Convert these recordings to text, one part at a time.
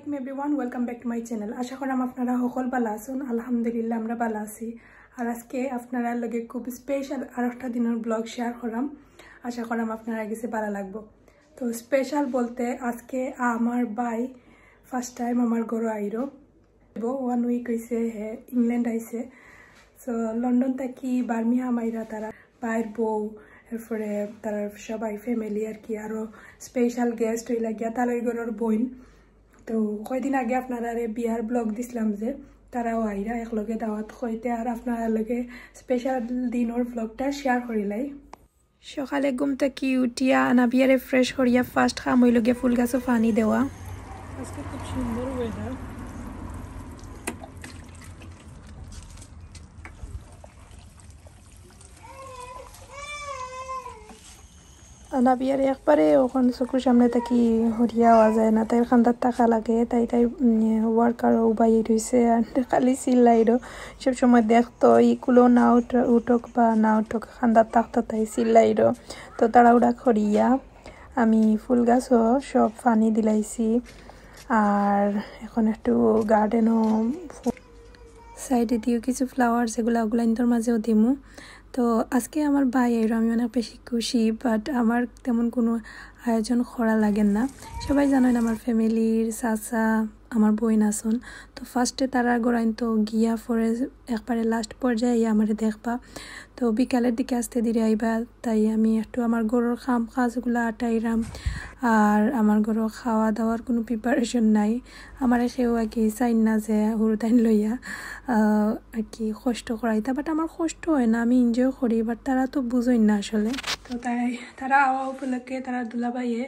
আলাইকুম everyone, welcome back to my channel. আশা করাম আপনারা সকল ভালো আছেন। আলহামদুলিল্লাহ আমরা ভালো আছি। আর আজকে আপনারা লগে খুব স্পেশাল আর একটা দিনের ব্লগ শেয়ার করাম। আশা করাম আপনারা গেছে ভালো লাগবো। তো স্পেশাল বলতে আজকে আমার ভাই ফার্স্ট টাইম আমার ঘরে আইরো 1 উইক হয়েছে, হে ইংল্যান্ড আইছে। সো লন্ডন থেকে বার্মিংহাম আইরা তারা ভাইয়ের বউ, এরপরে তার সবাই ফ্যামিলি আর কি, আরও স্পেশাল গেস্ট হইলা গিয়া তার ওই ঘরের বোন। তো কয়দিন আগে আপনারা বিয়ার ব্লগ দিছিলাম যে তারাও আইরা একলগে দাওয়াত হইতে, আর আপনারা লগে স্পেশাল দিনের ব্লগটা শেয়ার করিলাই। সকালে ঘুম থেকে উঠিয়া আনা বিয়ারে ফ্রেশ করিয়া ফার্স্ট খাম হইল গিয়া ফুল গাছও পানি দেওয়া। আজকে খুব সুন্দর ওয়েদার। আনা বিয়ারে একবারে ওখানে চকুর সামনে থাকি হরিয়া হওয়া যায় না, তাই খান্দার টাকা লাগে, তাই ওয়ার্কারও বাইরে রয়েছে আর খালি চিল্লাইরও সব সময় দেখতো ইকুলো না উঠক বা না উঠক খান্দার থাকতো, তাই চিল্লাইরও। তো তাড়াহুড়া করিয়া আমি ফুল গাছও সব পানি দিলাইছি, আর এখন একটু গার্ডেনও সাইডে দিয়েও কিছু ফ্লাওয়ার যেগুলো ওগুলাইনটোর মাঝেও দিমু। তো আজকে আমার ভাই এর আমি অনেক বেশি খুশি, বাট আমার তেমন কোনো আয়োজন করা লাগেন না। সবাই জানেন আমার ফ্যামিলির চাচা আমার বোন আসুন, তো ফার্স্টে তারা গোড়াইন তো গিয়া পরে একবারে লাস্ট পর্যায়ে আমার দেখবা। তো বিকালের দিকে আসতে দিলে আইবা, তাই আমি একটু আমার গরুর কাজগুলো আটাইরাম। আর আমার গরু খাওয়া দাওয়ার কোনো প্রিপারেশন নাই, আমার সেও আর কি চাইন না যে হুরুতাইন লইয়া আর কি কষ্ট করাইতা, বাট আমার কষ্ট হয় না, আমি এনজয় করি, বাট তারা তো বুঝই না আসলে। তো তাই তারা আওয়া উপলক্ষে তারা দুলাভাইয়ে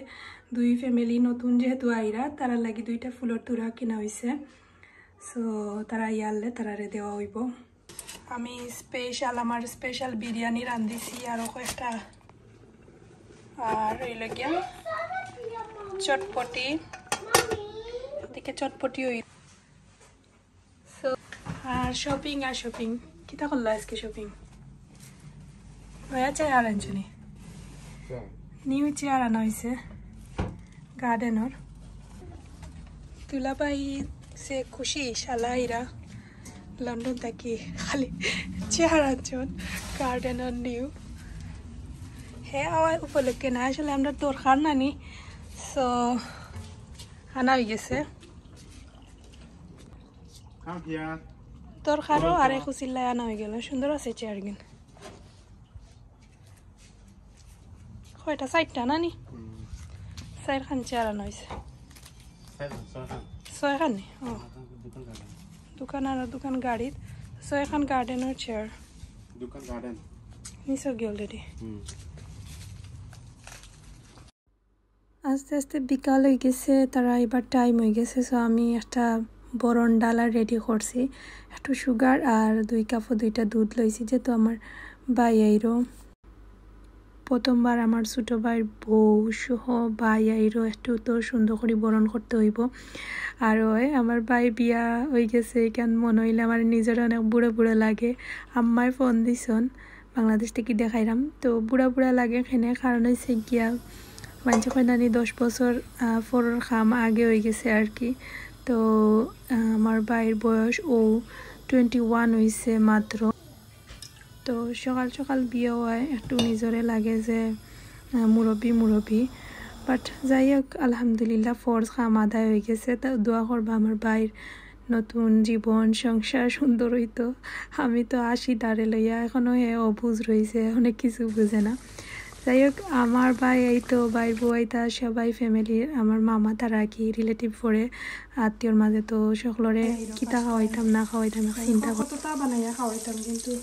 দুই ফ্যামিলি নতুন যেহেতু আইরা তারা লাগি দুইটা ফুলের তুরা কিনা হয়েছে। সো তারা ইয়ারলে তারারে দেওয়া হইব। আমি আমার স্পেশাল বিরিয়ানি রান্ধিছি আরও কয়েকটা, আর রইল গিয়া চটপটি, এদিকে চটপটি হই। সো আর শপিং কিতা করলো আজকে শপিং ভাইয়া চেয়ার আনছনি, নিউ চেয়ার আনা হয়েছে গার্ডেনর। দুলাভাই সে খুশি শালাইরা লন্ডন থাকি খালি চেয়ার আনছন গার্ডেনর নিউ। হ্যাঁ আওয়ার উপলক্ষে না, আসলে আমরা দরকার নানি, সো আনা হয়ে গেছে দরকারও, আর এক চিল্লাই আনা হয়ে গেল। সুন্দর আছে চেয়ার কিন, কয়টা 4টা নানি, 4খান চেয়ার আনা হয়েছে, 6খান নি? ও দোকান আর দোকান গাড়িত 6খান গার্ডেনের চেয়ার নিচে গিয়ে অলরেডি। আস্তে আস্তে বিকাল হয়ে গেছে, তারা এবার টাইম হয়ে গেছে। সো আমি একটা বরণ ডালা রেডি করছি, একটু সুগার আর 2 কাপও 2টা দুধ লইছি, যেহেতু আমার ভাই আইরো প্রথমবার আমার ছোটো ভাইয়ের বউ সহ ভাই আইরো একটু তো সুন্দর করে বরণ করতে হইব। আর ওই আমার ভাই বিয়া হয়ে গেছে, কেন মনে হইলে আমার নিজের অনেক বুড়ো বুড়ো লাগে। আম্মায় ফোন দিছন বাংলাদেশ থেকে দেখাইলাম, তো বুড়া লাগে এখানে, কারণ হয়েছে গিয়া মানুষ কয়নানি 10 বছর ফোরের খাম আগে হয়ে গেছে আর কি। তো আমার ভাইয়ের বয়স 21 হয়েছে মাত্র। তো সকাল সকাল বিয়ে হয়, একটু নিজরে লাগে যে মুরব্বী, বাট যাই হোক আলহামদুলিল্লাহ ফরজ খাম আদায় হয়ে গেছে। তা দোয়া করবা আমার ভাইয়ের নতুন জীবন সংসার সুন্দর হইতো। আমি তো 80 দাঁড়ে লইয়া এখনও অবুঝ রয়েছে, অনেক কিছু বুঝে না। যাই হোক আমার ভাই এই তো ভাই বউ তার সবাই ফ্যামিলির আমার মামা তারা কি রিলেটিভ করে আত্মীয়র মাঝে, তো সকলরে কিতা খাওয়াইতাম না খাওয়াইতাম চিন্তা কতটা বানাইয়া খাওয়াইতাম, কিন্তু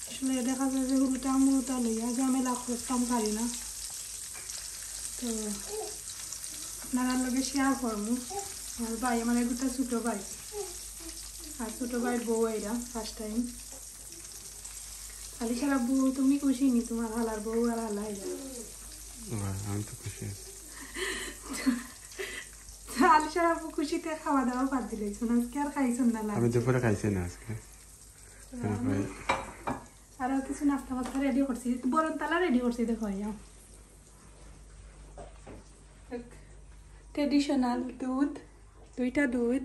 আসলে দেখা যায় যে মুরুটা লইয়া ঝামেলা করতাম পারি না। তো আপনারা লগে শেয়ার করবো। আমার ভাই আমার দুটা ছোটো ভাই আর ছোটো ভাই বউ এরা ফার্স্ট টাইম। খালি সারা বউ তুমি খুশি নি, তোমার হালার বউ আর হালা এরা আমি তো খুশি খালি সারা বউ খুশিতে খাওয়া দাওয়া বাদ দিলেছেন, আজকে আর খাইছেন না? আমি দুপুরে খাইছি না আজকে, আরো কিছু নাস্তা ফাস্তা রেডি করছি, বরণ তালা রেডি করছি। দেখো ট্রেডিশনাল দুধ দুইটা দুধ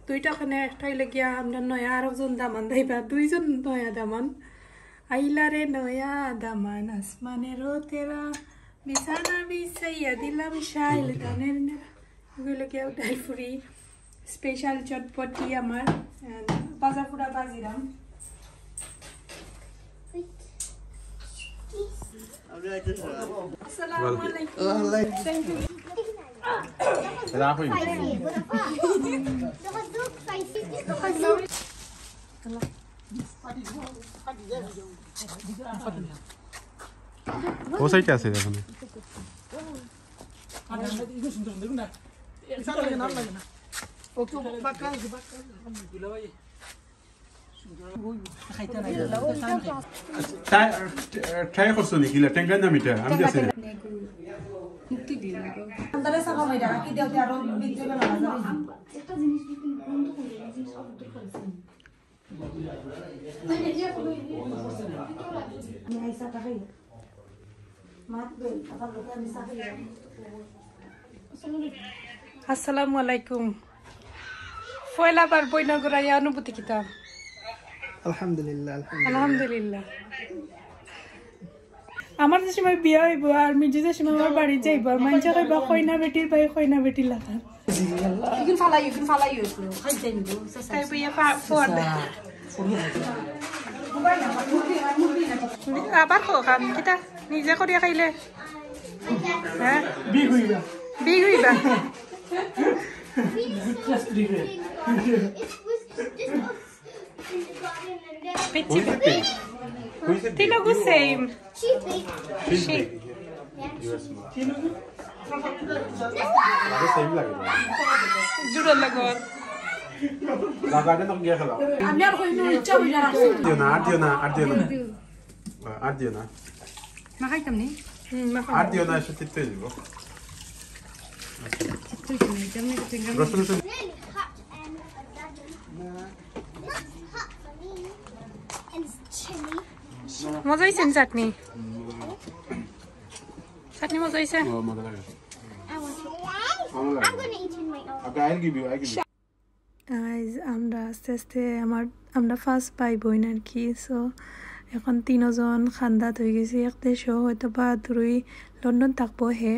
দুইটা ওখানে একটাই লেগিয়া আমরা নয়া আরেকজন দামান দাইবা দুইজন নয়া দামান আইলারে নয়া দামান আসমানেরও তেরা বিছানা বিছাইয়া দিলাম শাইল গানের এগুলো গিয়া ডাইফুরি স্পেশাল চটপটি আমার বাজার পুরা বাজিরাম আসসালামু আলাইকুম থ্যাংক ইউ ও সাইডে আছে এখন ট্রাই করছো নাকি ট্যাঙ্কার নাম এটা আমি যাচ্ছি না আসসালামু আলাইকুম পয়লাবার বইনগরাইয়া অনুভূতি কিতা আলহামদুলিল্লাহ আলহামদুলিল্লাহ আমার যে সময় বিয়া হইব আর মিজু যে সময় আমার বাড়ি যাইব আর মানুষ কইবা কইনা বেটির ভাই কইনা বেটির লাগা তাই বইয়া আবার খাম কিতা নিজে করিয়া খাইলে হ্যাঁ বিগ হইবা Tinogu same. She. Juro lagor. লাগাতে তো গিয়া খেলা আমি আর কইনো ইচ্ছা হই না আর দিও না মা খাইতাম নি আর দিও না এসে তিতে দিব রসুন মজা হইছে চাটনি চাটনি মজা হইছে মজা লাগে আজ আমরা আস্তে আস্তে আমরা ফার্স্ট পাই বইন আর কি সো এখন তিনজন খান্দাত হয়ে গেছি এক দেশও হয়তো বা দুই লন্ডন থাকবো হে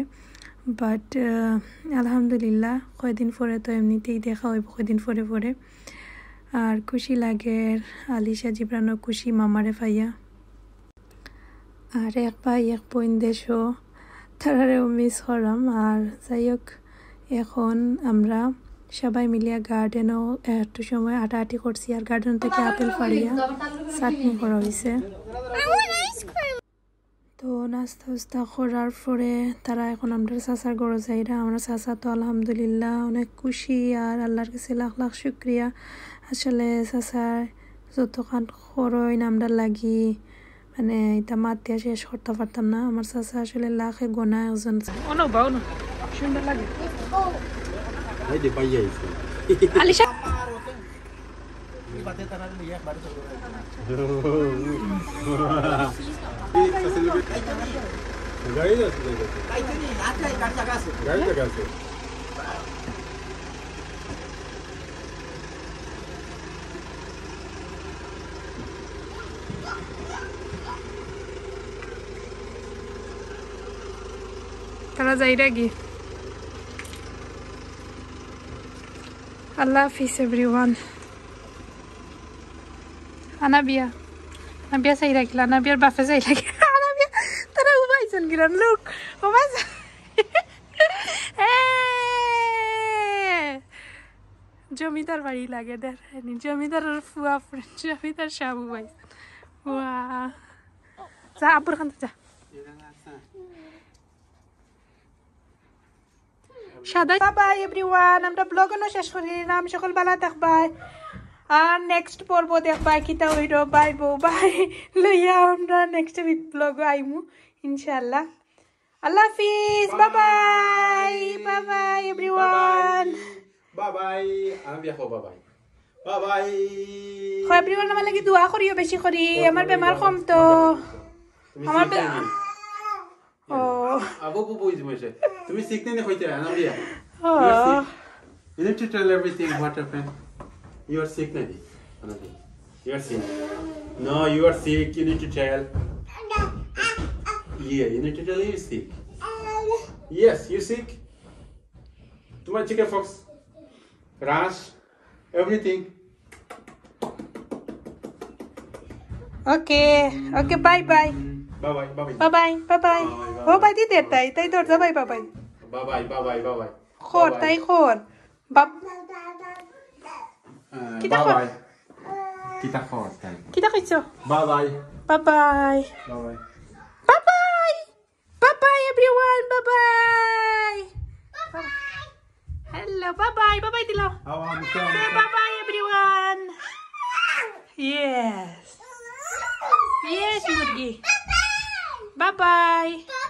বাট আলহামদুলিল্লাহ কয়দিন পরে তো এমনিতেই দেখা হইব কয়দিন পরে আর খুশি লাগে আলিশা জিব্রানো খুশি মামারে পাইয়া আর এক ভাই এক বোন দেশও তারারেও মিস করাম আর যাই হোক এখন আমরা সবাই মিলিয়া গার্ডেনও একটু সময় আটাআটি করছি আর গার্ডেন থেকে আপেল ফাড়িয়া চাটনি করা হয়েছে তো নাস্তা করার পরে তারা এখন আমরা চাচার গড়ে যাইরা আমরা চাচা তো আলহামদুলিল্লাহ অনেক খুশি আর আল্লাহর কাছে লাখ লাখ শুক্রিয়া আসলে চাচার যতক্ষণ খরচ আমরা লাগি মানে এটা মাতিয়া শেষ করতে পারতাম না আমার চাচা আসলে লাখে গোনা একজন সুন্দর লাগে আলিশা তারা যাইরা কি Allah Hafiz everyone. Anabia say like Anabia Buffet say like Anabia. Tara ubay son giran look. Ubay. জমিদার বাড়ি লাগে দেখেন জমিদারের ফুয়া ফ্রেন্ড জমিদার সাবু ভাই ওয়া যা আব্বুর খান যা সাদা বাই এভরিওয়ান আমরা ব্লগনো শেষ করি নাম সকল ভালো থাকবাই আর নেক্সট পর্ব দেখবাই কিতা হইরো বাই বউ বাই লইয়া আমরা নেক্সট ব্লগ আইমু ইনশাআল্লাহ আল্লাহ হাফিজ বাই বাই এভরিওয়ান বাই আমি দেখো বাই বাই হয় এভরিওয়ান আমার লাগি দোয়া করিও বেশি করি আমার বেমার কম তো আমার আবু বুবু ইজমেছে তুমি শিখতে নে কইতে না দিয়া You need to tell everything what happened. You are sick, Nadi. You are sick. No, you are sick. You need to tell. Yeah, you need to tell you're sick. Yes, you sick. Too much chicken fox. Rash. Everything. Okay, bye bye. Bye bye. Bye bye. Bye bye, bye bye. Oh, bye di der tay. Tay dor bye bye bye. Bye bye. Bye bye. Bye bye. Khor tay khor. Bab. Kita Bye khor. bye. Kita khor. Kita kitso. Bye bye. Bye bye. Bye bye. Bye bye. Bye bye everyone. Bye bye. Hello, bye bye. Bye bye Dilo. Say bye bye everyone. Yes. Yes, Murgi. Bye bye.